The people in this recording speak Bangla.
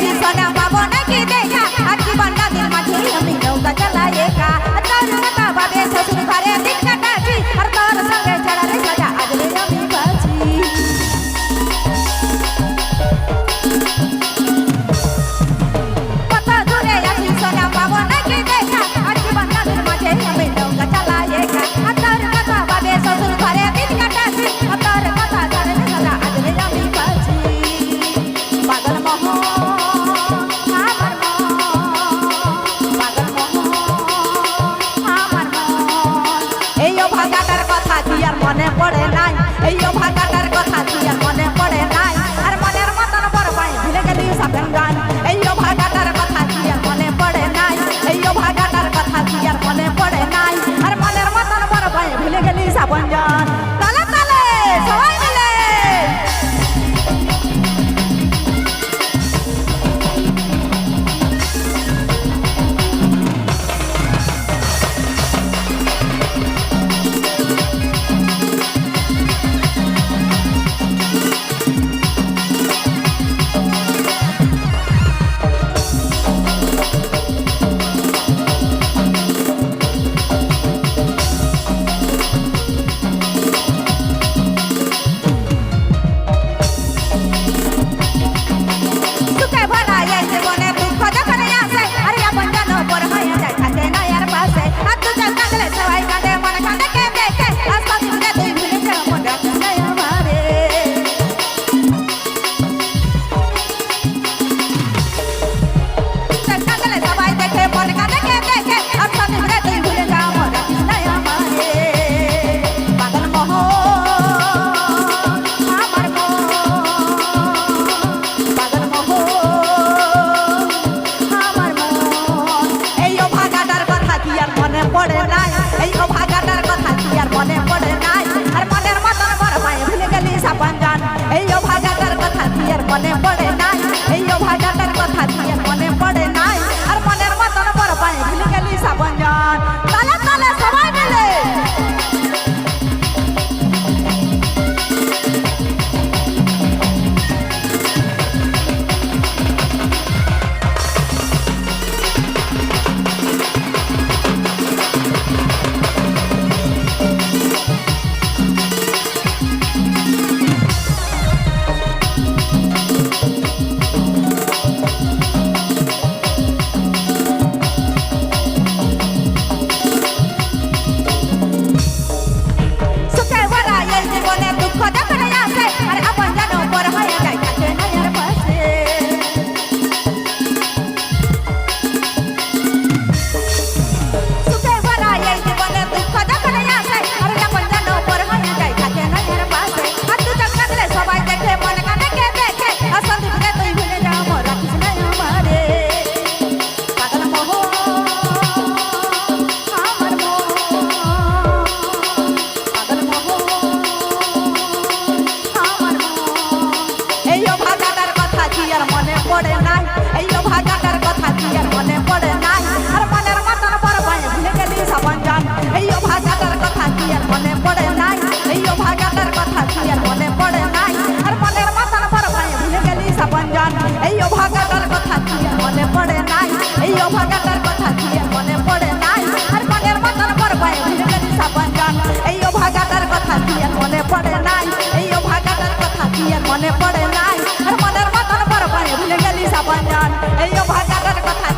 আসি সোনা পাবো নাকি দেখা আর জীবন নদীর মাঝে আমি নৌকা চালাই একা তোর কথা ভাবে শ্বশুর ঘরে দিন কাটাচ্ছি আর তোর সঙ্গে ছাড়া রে সাজা আজরে আমি বাঁচি কত দূরে আসি সোনা পাবো নাকি দেখা আর জীবন নদীর মাঝে আমি নৌকা চালাই একা আর তোর কথা ভাবে শ্বশুর ঘরে দিন কাটাচ্ছি আর তোর কথা ছাড়া রে সাজা আজরে আমি বাঁচি পাগল মোহন আমার মন পাগল মোহন আমার মন এই ভাগাটার কথা কি আর মনে পড়ে নাই এই ভাগাটার কথা কি আর মনে পড়ে নাই আর মনের মতন বড় পাই ভুলে গেলি সাপেন গান এই ভাগাটার কথা কি আর মনে পড়ে নাই এই ভাগাটার কথা কি আর মনে পড়ে নাই আর মনের মতন বড় পাই ভুলে গেলি সাপেন গান তালে তালে সবাই মিলে মনে পড়ে নাই এই ভাগাটার কথা কি আর মনে পড়ে নাই আর মনের মতন বড় পাই ভুলে গেলি সাবন জান তালে তালে সবাই মিলে পড়ে নাই এই ভাগাটার কথা কি আর মনে পড়ে নাই আর মনের মতন বড় পাই ভুলে গেলি সাবন জান এই ভাগাটার কথা কি আর মনে পড়ে নাই এই ভাগাটার কথা কি আর মনে পড়ে নাই আর মনের মতন বড় পাই ভুলে গেলি সাবন জান এই ভাগাটার কথা কি আর মনে পড়ে নাই এই ভাগাটার কথা কি আর মনে পড়ে নাই আর মনের মতন বড় পাই ভুলে গেলি সাবন জান এই ভাগাটার কথা কি আর মনে পড়ে নাই এই ভাগাটার কথা কি আর মনে পড়ে নাই আর মনের মতন বড় পাই ভুলে গেলি সাবন জান এই ভাগাটার কথা